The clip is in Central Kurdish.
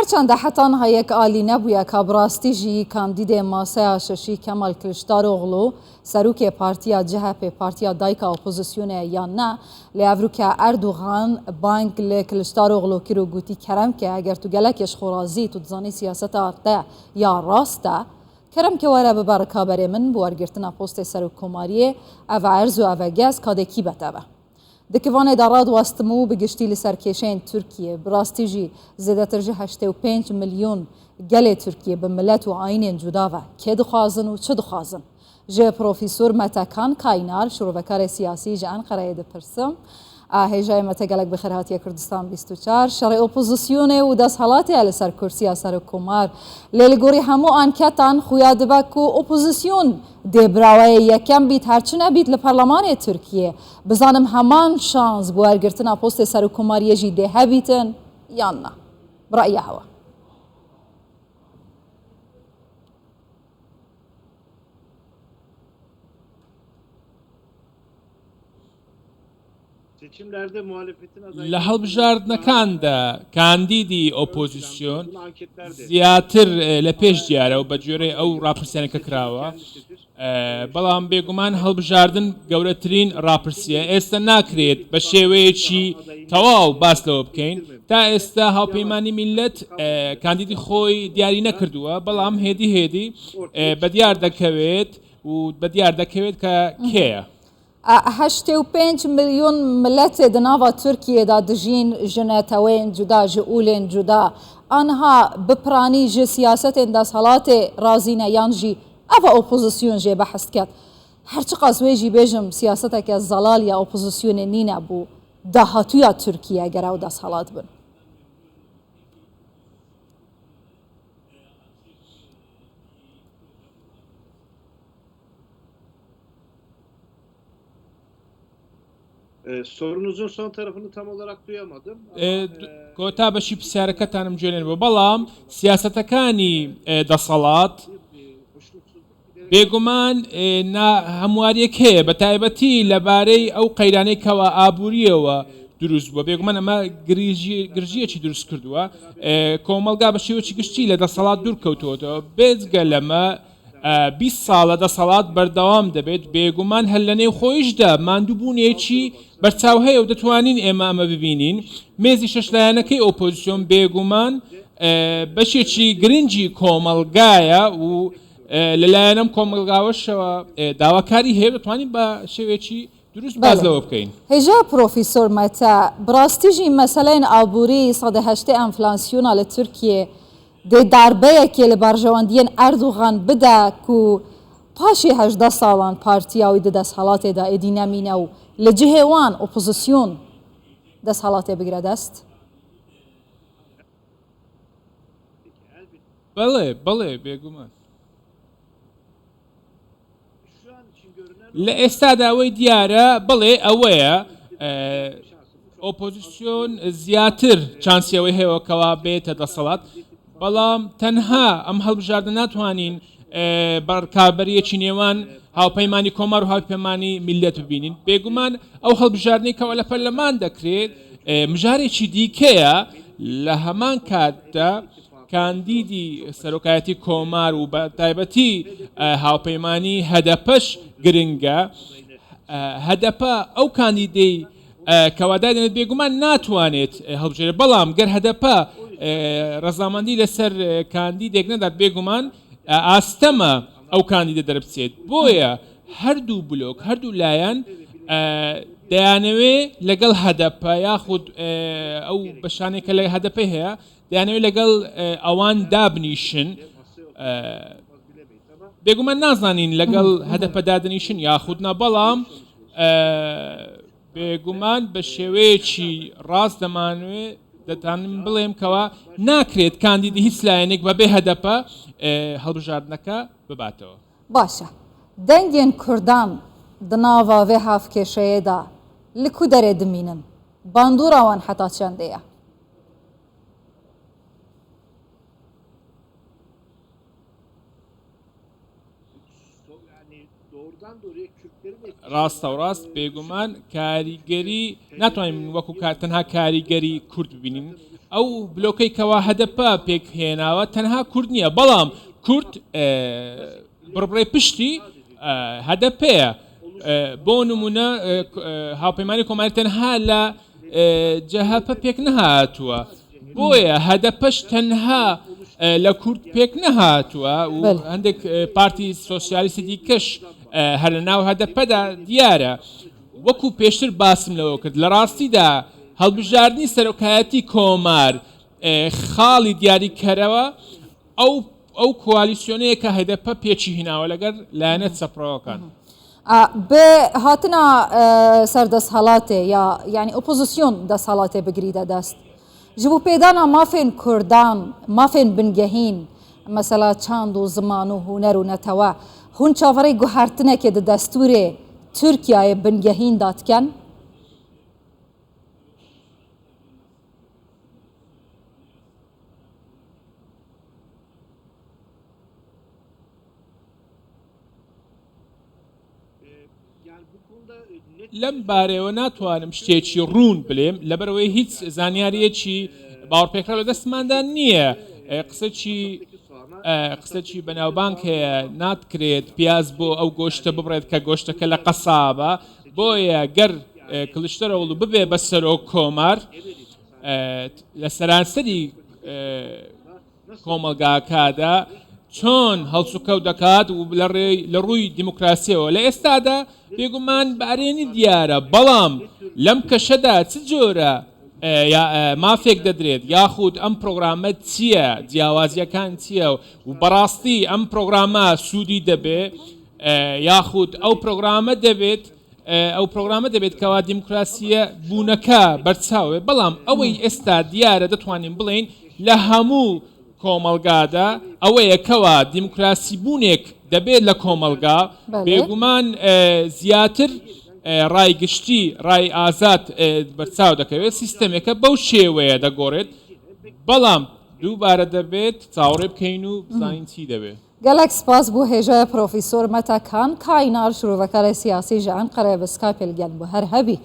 هرچند حتان هایک آلی نبویا که براستیجی کاندید ماسه ششی کمال کلشداروغلو سروک پارتیا جهپ پارتیا دایکا اپوزیسیون یا نه لیاورو که اردوغان بانک لکلشداروغلو کیرو گوتی کرم که اگر تو گلکش خورازی تو زانی سیاست آرده یا راسته کرم که واره ببر کابر من بوارگرتنا پست سروک کماریه او عرض و او گز کادکی بتابه دکوان داراد واستمو بگشتی لسرکشین ترکیه براستیجی زیادتر جه 85 میلیون گل ترکیه به ملت و آیین جدا و که دخوازن و چه دخوازن جه پروفیسور متکان کاینار شروعکار سیاسی جه انقره دپرسم هجای متگلک بخیرهاتی کردستان 24 شرع اپوزیسیونه و دست حالاتی علی سر کرسی سر کمار لیلگوری همو آنکتان خویا دبکو اپوزیسیون دبراوی یکم بیت هرچی نبیت لپارلمان ترکیه بزانم همان شانس بوارگرتنا پست سر کمار یجی ده هبیتن یا نه برای هوا لە هەڵبژاردنەکاندا کاندیدی ئۆپۆزیسیۆن زیاتر لە پێش دیارە و بە جۆرەی ئەو ڕاپرسیانەکە کراوە بەڵام بێگومان هەڵبژاردن گەورەترین ڕاپرسیە ئێستا ناکرێت بە شێوەیەکی تەواو باس لەوە بکەین تا ئێستا هاوپەیمانی میلەت کاندیدی خۆی دیاری نەکردووە بەڵام هێدی بە دیار دەکەوێت و بە دیار دەکەوێت کە کێیە 85 میلیون ملت دناوا ترکیه دا دجین جنتوین جدا جئولین جدا آنها بپرانی جه سیاست دست حالات رازینه یانجی او اپوزیسیون جه بحث کرد هرچی قصوی جی بیجم سیاست که زلال یا اپوزیسیون نینه بو دهاتویا ترکیه اگر او دست حالات بن Sorunuzun son tarafını tam olarak duyamadım. کۆتا بەشی پرسیارەکەتانم گوێنێن بۆ بەڵام سیاسەتەکانی دەسەڵات بێگومان هەمواریەک هەیە بە تایبەتی لەبارەی ئەو قەیرانەی کەوا ئابوووریەوە دروست بووە بێگومان ئەمە گرژیەکی دروست کردووە کۆمەلگا بە شێوەی گشتی لە دەسەڵات دوور کەوتوەوە بێجگە لەمە 20 ساڵە دەسەڵات بەردەوام دەبێت بێگومان هەر لە نێو خۆیشدا ماندووبوونێکی بەرچاو هەیە و دەتوانین ئێمە ئەمە ببینین مێزی شەشلایەنەکەی ئۆپۆزیسیۆن بێگومان بەشێکی گرنگی کۆمەلگایە و لەلایەنەم کۆمەلگاوەشەوە داواکاری هەیە دەتوانین بە شێوێکی دروست باز لەوە بکەین هێژا پرۆفیسۆر مەتە براستیژی مەسەلەین ئابووری 180 ئەنفلاسیۆنە لە تورکیە دێ داربەیەکێ لە بارژەوەندیەن ئەردوغان بدا و پاشی 18 ساڵان پارتیاوی دەدەست هەڵاتێدا ئێدینەمینە و لە جهێوان ئۆپۆزیسیۆن دەست هەڵاتێ بگرە دەست بەڵێ بێگومان لە ئێستادا ئەوەی دیارە بڵێ ئەوەیە ئۆپۆزیسیۆن زیاتر چانسیەوەی هەیەوەکەوا بێتە دەسەڵات بەڵام تەنها ئەم هەڵبژاردە ناتوانین بەرکاربەریەکی نێوان هاوپەیمانی کۆمار و هاوپەیمانی میلەت ببینین بێگومان ئەو هەڵبژاردنەی کەەوە لە پەرلەمان دەکرێت مژارێکی دیکەیە لە هەمان کاتدا کاندیدی سەرۆکایەتی کۆمار و بە تایبەتی هاوپەیمانی هەدەپەش گرنگە هەدەپە ئەو کاندیدەی کەوادای دێنێت بێگومان ناتوانێت هەڵبژێرێت بەڵام گەر هەدەپە ڕەزامەندی لەسەر کاندیدێک نەدات بێگومان ئاستەمە ئەو کاندیدە دەربچێت بۆیە هەردوو بلۆک هەردوو لایەن دەیانەوێ لەگەڵ هەدەپە یاخود ئەو بەشانێکە لە هەدەپە هەیە دەیانەوێت لەگەڵ ئەوان دابنیشن بێگومان نازانین لەگەڵ هەدەپە دادنیشن یاخودنا بەڵام بێگومان بە شێوەیەکی ڕاست دەمانوێت دەتانم بڵێم کەوا ناکرێت کاندیدی هیچ لایەنێک بەبێ هەدەپە هەڵبژاردنەکە بباتەوە باشە دەنگێن کوردان دناوا vê hevkêşeyê li ku derê dimînin bandora wan heta çendê ye ڕاستە و ڕاست بێگومان کاریگەری ناتوانین وەکو تەنها کاریگەری کورد ببینین ئەو بلۆکەی کەوا هەدەپە پێک هێناوە تەنها کورد نییە بەڵام کورد بڕبڕی پشتی هەدەپەیە بۆ نمونە هاوپەیمانی کۆماری تەنها لە جەهەپە پێک نەهاتووە بۆیە هەدەپەش تەنها لە کورد پێک نەهاتووە و هەندێک پارتی سۆسیالیستی دیکەش هەر لە ناو هەدەپەدا دیارە وەکو پێشتر باسم لەوە کرد لە ڕاستیدا هەڵبژاردننی سەرۆکایەتی کۆمار خاڵی دیاریکەرەوە ئەو کوالیسیۆنەیە کە هەدەپە پێچی هیناوە لەگەر لایەنە چەپڕەوەکان بێ هاتنە سەردەسەڵاتێ یا ینی ئۆپۆزیسیۆن دەسەڵاتێ بگریدە دەست ji bo pêdana mafên Kurdan mafên bingehîn mesela çand û ziman û huner û netewe hûn çavarê guhertinekê di destûrê Tirkiyeyê bingehîn datken لەم بارەوە ناتوانم شتێکی ڕوون بڵێم لەبەرەوەی هیچ زانیاریەکی باوەڕپێکرا لە دەستماندا نییە قسەی بەناوبانگ هەیە ناتکرێت پیاز بۆ ئەو گۆشتە ببڕێت کە گۆشتەکە لە قەسابە بۆیە گەر کلشتەرەوڵ ببێ بە سەرۆک کۆمار لە سەرانسەری کۆمەلگاکادا چۆن هەڵسوکەوت دەکات و لە ڕووی دیموکراسیەوە لە ئێستادا بێگومان بەعرێنی دیارە بەڵام لەم کەشەدا چ جۆرە مافێک دەدرێت یاخود ئەم پرۆگرامە چییە جیاوازیەکان چییە و بەڕاستی ئەم پرۆگرامە سوودی دەبێ یاخود ئەو پرۆگرامە دەبێت کەوا دیموکراسیە بوونەکە بەرچاوێ بەڵام ئەوەی ئێستا دیارە دەتوانین بڵین لە هەموو کۆمەلگادا ئەوەیە کەوا دیموکراسی بوونێک دەبێت لە کۆمەلگا بێگومان زیاتر ڕایگشتی ڕای ئازاد بەرچاو دەکەوێت سیستەمێکە بەو شێوەیە دەگۆڕێت بەڵام دووبارە دەبێت چاوەڕێ بکەین و بزانین چی دەبێت gelek spas bû hêjaya profîsor Mete Kan Kaynar şirûvekarê siyasî ji Enqereyê bi Skypê li gel bû her hebî